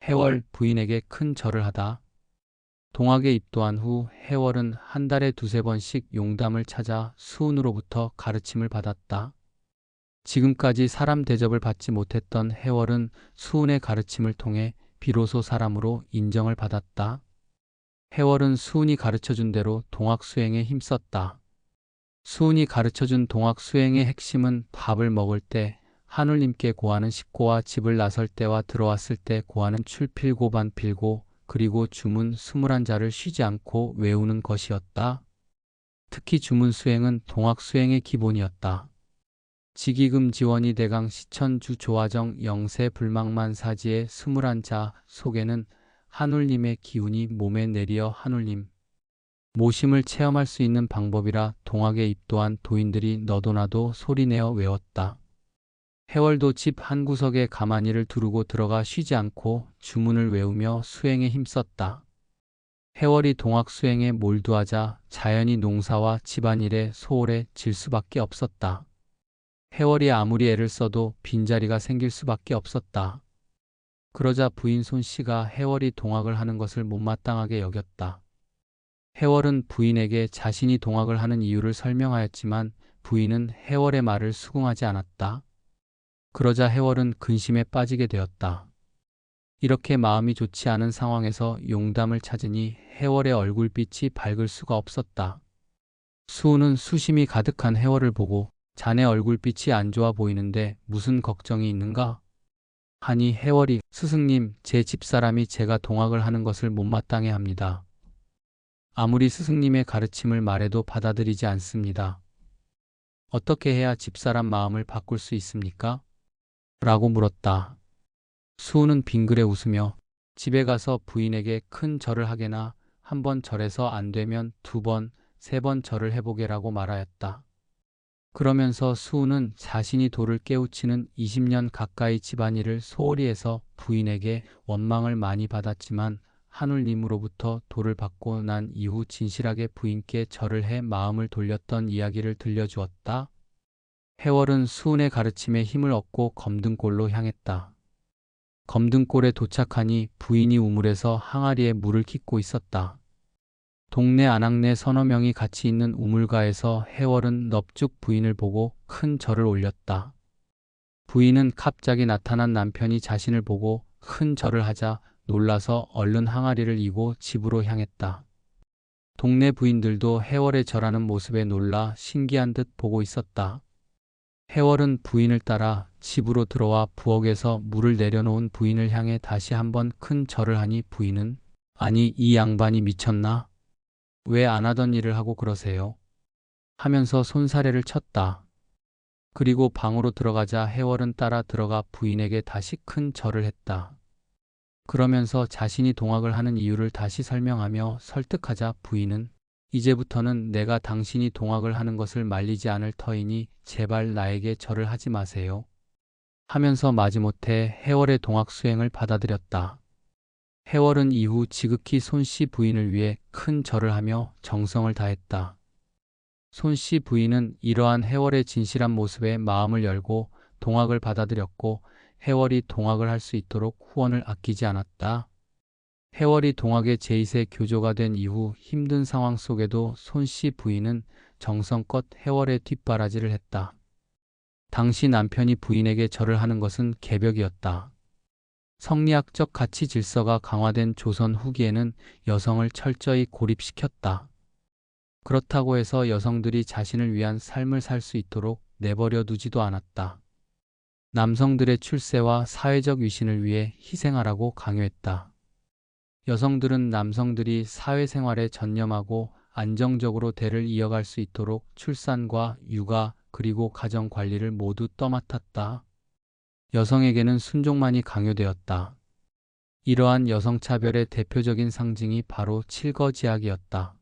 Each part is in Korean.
해월 부인에게 큰 절을 하다. 동학에 입도한 후 해월은 한 달에 두세 번씩 용담을 찾아 수훈으로부터 가르침을 받았다. 지금까지 사람 대접을 받지 못했던 해월은 수훈의 가르침을 통해 비로소 사람으로 인정을 받았다. 해월은 수훈이 가르쳐준 대로 동학 수행에 힘썼다. 수훈이 가르쳐준 동학 수행의 핵심은 밥을 먹을 때 하늘님께 고하는 식고와 집을 나설 때와 들어왔을 때 고하는 출필고 반필고 그리고 주문 21자를 쉬지 않고 외우는 것이었다. 특히 주문 수행은 동학 수행의 기본이었다. 지기금 지원이 대강 시천주 조화정 영세 불망만사지의 21자 속에는 하늘님의 기운이 몸에 내리어 하늘님 모심을 체험할 수 있는 방법이라 동학에 입도한 도인들이 너도나도 소리내어 외웠다. 해월도 집 한 구석에 가만히를 두르고 들어가 쉬지 않고 주문을 외우며 수행에 힘썼다. 해월이 동학 수행에 몰두하자 자연히 농사와 집안일에 소홀해 질 수밖에 없었다. 해월이 아무리 애를 써도 빈자리가 생길 수밖에 없었다. 그러자 부인 손씨가 해월이 동학을 하는 것을 못마땅하게 여겼다. 해월은 부인에게 자신이 동학을 하는 이유를 설명하였지만 부인은 해월의 말을 수긍하지 않았다. 그러자 해월은 근심에 빠지게 되었다. 이렇게 마음이 좋지 않은 상황에서 용담을 찾으니 해월의 얼굴빛이 밝을 수가 없었다. 수훈은 수심이 가득한 해월을 보고 자네 얼굴빛이 안 좋아 보이는데 무슨 걱정이 있는가? 하니 해월이 스승님, 제 집사람이 제가 동학을 하는 것을 못마땅해 합니다. 아무리 스승님의 가르침을 말해도 받아들이지 않습니다. 어떻게 해야 집사람 마음을 바꿀 수 있습니까? 라고 물었다. 수훈은 빙그레 웃으며 집에 가서 부인에게 큰 절을 하게나 한 번 절해서 안 되면 두 번, 세 번 절을 해보게라고 말하였다. 그러면서 수훈은 자신이 도를 깨우치는 20년 가까이 집안일을 소홀히 해서 부인에게 원망을 많이 받았지만 하늘님으로부터 도를 받고 난 이후 진실하게 부인께 절을 해 마음을 돌렸던 이야기를 들려주었다. 해월은 수훈의 가르침에 힘을 얻고 검등골로 향했다. 검등골에 도착하니 부인이 우물에서 항아리에 물을 깃고 있었다. 동네 아낙네 서너 명이 같이 있는 우물가에서 해월은 넙죽 부인을 보고 큰 절을 올렸다. 부인은 갑자기 나타난 남편이 자신을 보고 큰 절을 하자 놀라서 얼른 항아리를 이고 집으로 향했다. 동네 부인들도 해월의 절하는 모습에 놀라 신기한 듯 보고 있었다. 해월은 부인을 따라 집으로 들어와 부엌에서 물을 내려놓은 부인을 향해 다시 한번 큰 절을 하니 부인은 아니 이 양반이 미쳤나? 왜 안 하던 일을 하고 그러세요? 하면서 손사래를 쳤다. 그리고 방으로 들어가자 해월은 따라 들어가 부인에게 다시 큰 절을 했다. 그러면서 자신이 동학을 하는 이유를 다시 설명하며 설득하자 부인은 이제부터는 내가 당신이 동학을 하는 것을 말리지 않을 터이니 제발 나에게 절을 하지 마세요. 하면서 마지못해 해월의 동학 수행을 받아들였다. 해월은 이후 지극히 손씨 부인을 위해 큰 절을 하며 정성을 다했다. 손씨 부인은 이러한 해월의 진실한 모습에 마음을 열고 동학을 받아들였고 해월이 동학을 할 수 있도록 후원을 아끼지 않았다. 해월이 동학의 제2세 교조가 된 이후 힘든 상황 속에도 손씨 부인은 정성껏 해월의 뒷바라지를 했다. 당시 남편이 부인에게 절을 하는 것은 개벽이었다. 성리학적 가치 질서가 강화된 조선 후기에는 여성을 철저히 고립시켰다. 그렇다고 해서 여성들이 자신을 위한 삶을 살 수 있도록 내버려 두지도 않았다. 남성들의 출세와 사회적 위신을 위해 희생하라고 강요했다. 여성들은 남성들이 사회생활에 전념하고 안정적으로 대를 이어갈 수 있도록 출산과 육아 그리고 가정 관리를 모두 떠맡았다. 여성에게는 순종만이 강요되었다. 이러한 여성차별의 대표적인 상징이 바로 칠거지약이었다.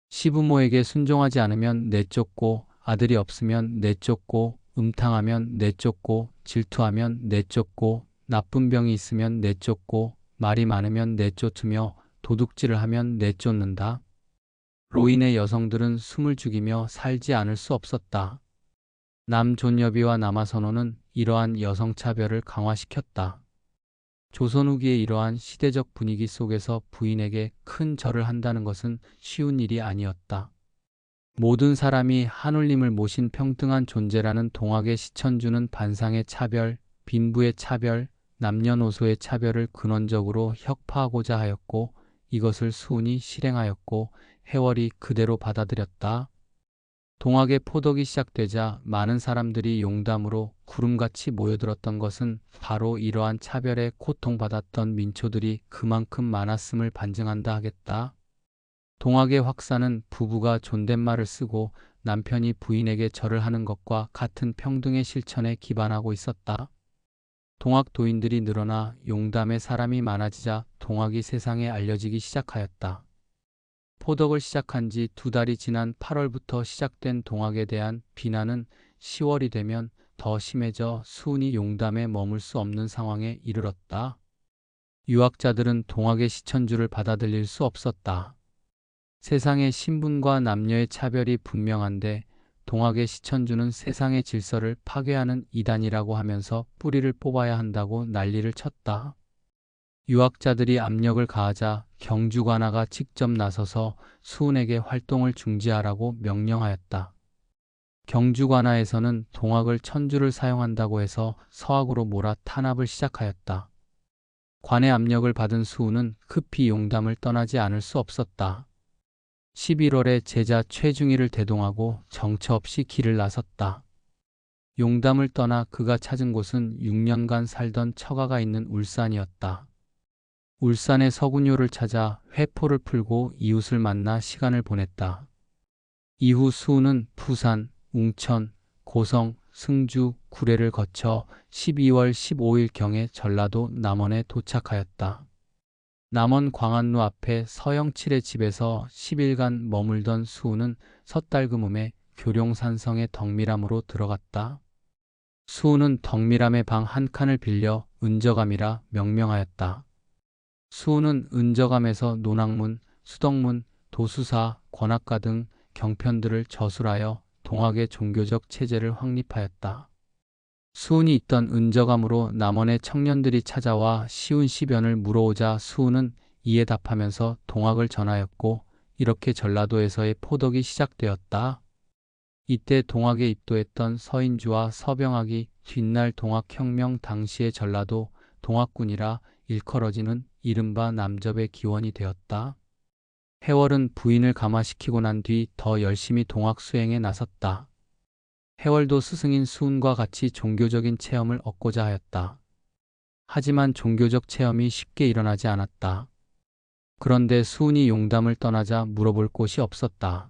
시부모에게 순종하지 않으면 내쫓고, 아들이 없으면 내쫓고, 음탕하면 내쫓고, 질투하면 내쫓고, 나쁜 병이 있으면 내쫓고, 말이 많으면 내쫓으며 도둑질을 하면 내쫓는다. 로 인해 여성들은 숨을 죽이며 살지 않을 수 없었다. 남존여비와 남아선호는 이러한 여성차별을 강화시켰다. 조선 후기의 이러한 시대적 분위기 속에서 부인에게 큰 절을 한다는 것은 쉬운 일이 아니었다. 모든 사람이 하눌님을 모신 평등한 존재라는 동학의 시천주는 반상의 차별, 빈부의 차별, 남녀노소의 차별을 근원적으로 혁파하고자 하였고 이것을 수훈이 실행하였고 해월이 그대로 받아들였다. 동학의 포덕이 시작되자 많은 사람들이 용담으로 구름같이 모여들었던 것은 바로 이러한 차별에 고통받았던 민초들이 그만큼 많았음을 반증한다 하겠다. 동학의 확산은 부부가 존댓말을 쓰고 남편이 부인에게 절을 하는 것과 같은 평등의 실천에 기반하고 있었다. 동학 도인들이 늘어나 용담의 사람이 많아지자 동학이 세상에 알려지기 시작하였다. 포덕을 시작한 지 2달이 지난 8월부터 시작된 동학에 대한 비난은 10월이 되면 더 심해져 수훈이 용담에 머물 수 없는 상황에 이르렀다. 유학자들은 동학의 시천주를 받아들일 수 없었다. 세상의 신분과 남녀의 차별이 분명한데 동학의 시천주는 세상의 질서를 파괴하는 이단이라고 하면서 뿌리를 뽑아야 한다고 난리를 쳤다. 유학자들이 압력을 가하자 경주관아가 직접 나서서 수훈에게 활동을 중지하라고 명령하였다. 경주관아에서는 동학을 천주를 사용한다고 해서 서학으로 몰아 탄압을 시작하였다. 관의 압력을 받은 수훈은 급히 용담을 떠나지 않을 수 없었다. 11월에 제자 최중희를 대동하고 정처 없이 길을 나섰다. 용담을 떠나 그가 찾은 곳은 6년간 살던 처가가 있는 울산이었다. 울산의 서군요를 찾아 회포를 풀고 이웃을 만나 시간을 보냈다. 이후 수훈은 부산, 웅천, 고성, 승주, 구례를 거쳐 12월 15일경에 전라도 남원에 도착하였다. 남원 광안루 앞에 서영칠의 집에서 10일간 머물던 수훈은 섣달그음에 교룡산성의 덕미람으로 들어갔다. 수훈은 덕미람의 방 한 칸을 빌려 은저감이라 명명하였다. 수훈은 은저감에서 논학문, 수덕문, 도수사, 권학가 등 경편들을 저술하여 동학의 종교적 체제를 확립하였다. 수훈이 있던 은저감으로 남원의 청년들이 찾아와 시운시변을 물어오자 수훈은 이에 답하면서 동학을 전하였고 이렇게 전라도에서의 포덕이 시작되었다. 이때 동학에 입도했던 서인주와 서병학이 뒷날 동학혁명 당시의 전라도 동학군이라 일컬어지는 이른바 남접의 기원이 되었다. 해월은 부인을 감화시키고 난 뒤 더 열심히 동학 수행에 나섰다. 해월도 스승인 수훈과 같이 종교적인 체험을 얻고자 하였다. 하지만 종교적 체험이 쉽게 일어나지 않았다. 그런데 수훈이 용담을 떠나자 물어볼 곳이 없었다.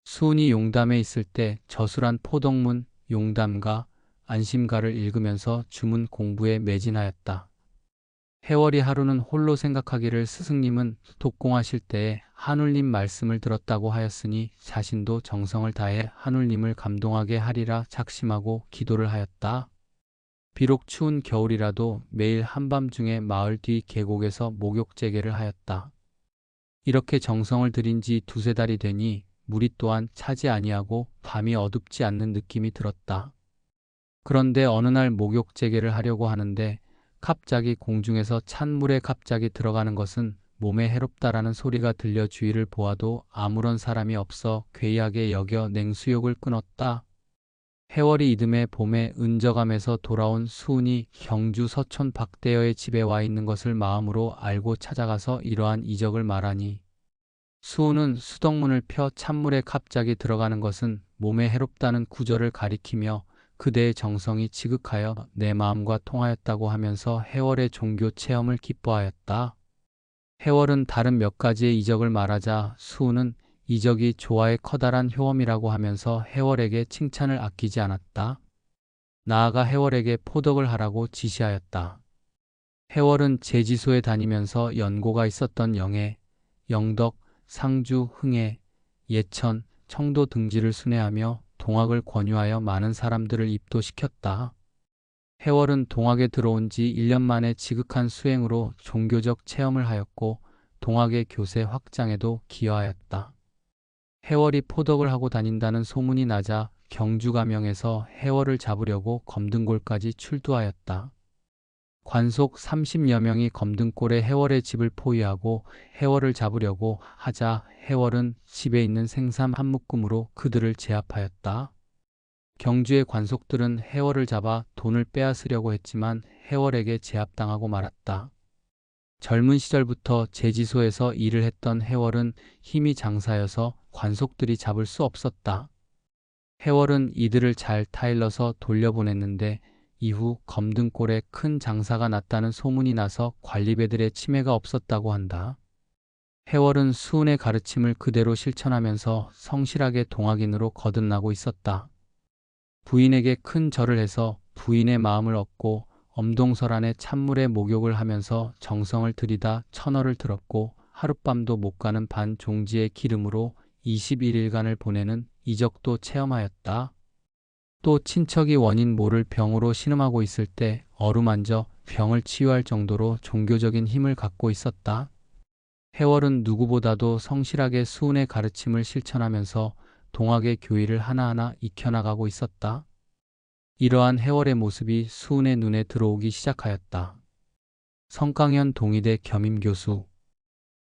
수훈이 용담에 있을 때 저술한 포덕문, 용담가, 안심가를 읽으면서 주문 공부에 매진하였다. 해월이 하루는 홀로 생각하기를 스승님은 독공하실 때에 하눌님 말씀을 들었다고 하였으니 자신도 정성을 다해 하눌님을 감동하게 하리라 작심하고 기도를 하였다. 비록 추운 겨울이라도 매일 한밤중에 마을 뒤 계곡에서 목욕재개를 하였다. 이렇게 정성을 들인 지 2~3달이 되니 물이 또한 차지 아니하고 밤이 어둡지 않는 느낌이 들었다. 그런데 어느 날 목욕재개를 하려고 하는데 갑자기 공중에서 찬물에 갑자기 들어가는 것은 몸에 해롭다라는 소리가 들려 주위를 보아도 아무런 사람이 없어 괴이하게 여겨 냉수욕을 끊었다. 해월이 이듬해 봄에 은저감에서 돌아온 수훈이 경주 서촌 박대여의 집에 와 있는 것을 마음으로 알고 찾아가서 이러한 이적을 말하니 수훈은 수덕문을 펴 찬물에 갑자기 들어가는 것은 몸에 해롭다는 구절을 가리키며 그대의 정성이 지극하여 내 마음과 통하였다고 하면서 해월의 종교 체험을 기뻐하였다. 해월은 다른 몇 가지의 이적을 말하자 수훈은 이적이 조화의 커다란 효험이라고 하면서 해월에게 칭찬을 아끼지 않았다. 나아가 해월에게 포덕을 하라고 지시하였다. 해월은 제지소에 다니면서 연고가 있었던 영해, 영덕, 상주, 흥해, 예천, 청도 등지를 순회하며 동학을 권유하여 많은 사람들을 입도시켰다. 해월은 동학에 들어온 지 1년 만에 지극한 수행으로 종교적 체험을 하였고 동학의 교세 확장에도 기여하였다. 해월이 포덕을 하고 다닌다는 소문이 나자 경주가명에서 해월을 잡으려고 검등골까지 출두하였다. 관속 30여 명이 검등골에 해월의 집을 포위하고 해월을 잡으려고 하자 해월은 집에 있는 생삼 한 묶음으로 그들을 제압하였다. 경주의 관속들은 해월을 잡아 돈을 빼앗으려고 했지만 해월에게 제압당하고 말았다. 젊은 시절부터 제지소에서 일을 했던 해월은 힘이 장사여서 관속들이 잡을 수 없었다. 해월은 이들을 잘 타일러서 돌려보냈는데 이후 검등골에 큰 장사가 났다는 소문이 나서 관리배들의 침해가 없었다고 한다. 해월은 수은의 가르침을 그대로 실천하면서 성실하게 동학인으로 거듭나고 있었다. 부인에게 큰 절을 해서 부인의 마음을 얻고 엄동설안의 찬물에 목욕을 하면서 정성을 들이다 천어를 들었고 하룻밤도 못 가는 반종지의 기름으로 21일간을 보내는 이적도 체험하였다. 또 친척이 원인 모를 병으로 신음하고 있을 때 어루만져 병을 치유할 정도로 종교적인 힘을 갖고 있었다. 해월은 누구보다도 성실하게 수은의 가르침을 실천하면서 동학의 교의를 하나하나 익혀나가고 있었다. 이러한 해월의 모습이 수은의 눈에 들어오기 시작하였다. 성강현 동의대 겸임교수